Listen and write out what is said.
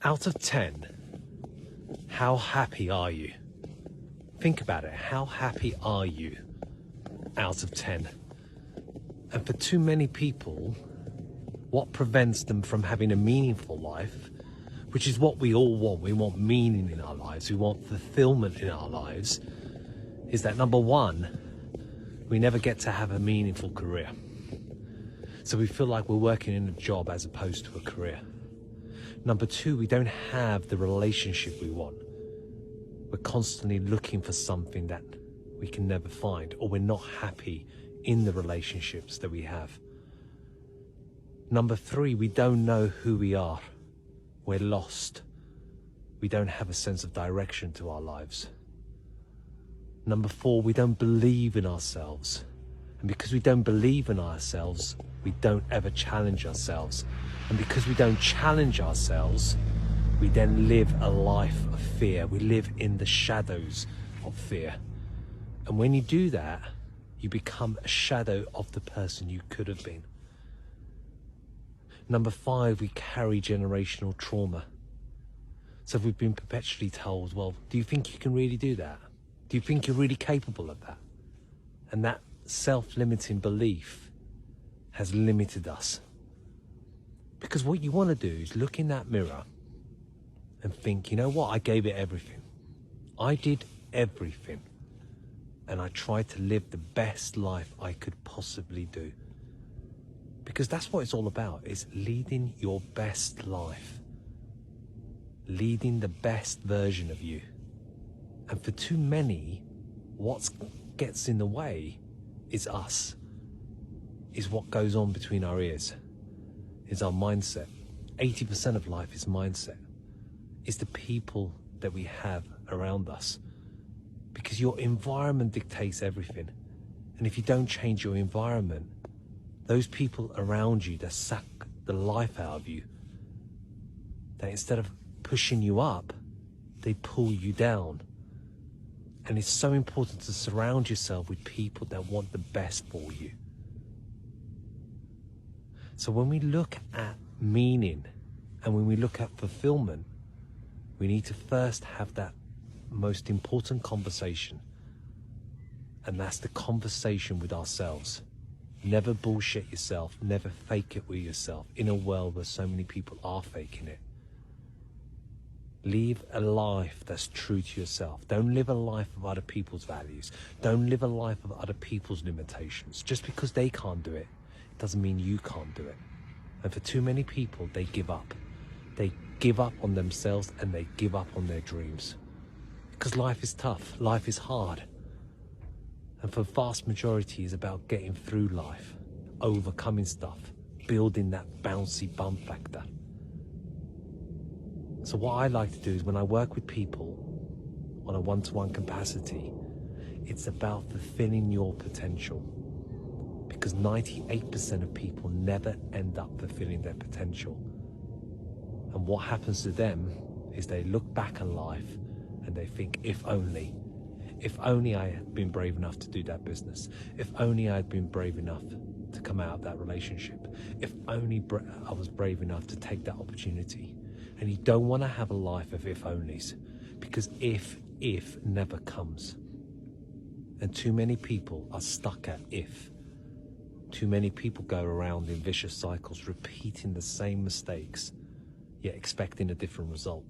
Out of 10, how happy are you? Think about it. How happy are you out of 10? And for too many people, what prevents them from having a meaningful life, which is what we all want. We want meaning in our lives. We want fulfillment in our lives. Is that number one, we never get to have a meaningful career. So we feel like we're working in a job as opposed to a career. Number two, we don't have the relationship we want. We're constantly looking for something that we can never find, or we're not happy in the relationships that we have. Number three, we don't know who we are. We're lost. We don't have a sense of direction to our lives. Number four, we don't believe in ourselves. And because we don't believe in ourselves, we don't ever challenge ourselves. And because we don't challenge ourselves, we then live a life of fear. We live in the shadows of fear. And when you do that, you become a shadow of the person you could have been. Number five, we carry generational trauma. So we've been perpetually told, well, do you think you can really do that? Do you think you're really capable of that? And that self-limiting belief has limited us. Because what you want to do is look in that mirror and think, you know what, I gave it everything. I did everything. And I tried to live the best life I could possibly do. Because that's what it's all about, is leading your best life. Leading the best version of you. And for too many, what gets in the way is us. Is what goes on between our ears. Is our mindset. 80% of life is mindset. Is the people that we have around us. Because your environment dictates everything. And if you don't change your environment, those people around you that suck the life out of you, that instead of pushing you up, they pull you down. And it's so important to surround yourself with people that want the best for you. So when we look at meaning and when we look at fulfillment, we need to first have that most important conversation. And that's the conversation with ourselves. Never bullshit yourself, never fake it with yourself in a world where so many people are faking it. Live a life that's true to yourself. Don't live a life of other people's values. Don't live a life of other people's limitations. Just because they can't do it, it doesn't mean you can't do it. And for too many people, they give up. They give up on themselves and they give up on their dreams. Because life is tough, life is hard. And for the vast majority, it's about getting through life, overcoming stuff, building that bouncy bum factor. So what I like to do is when I work with people on a one-to-one capacity, it's about fulfilling your potential. Because 98% of people never end up fulfilling their potential. And what happens to them is they look back on life and they think, if only I had been brave enough to do that business, if only I had been brave enough to come out of that relationship, if only I was brave enough to take that opportunity. And you don't want to have a life of if-onlys, because if never comes. And too many people are stuck at if. Too many people go around in vicious cycles, repeating the same mistakes, yet expecting a different result.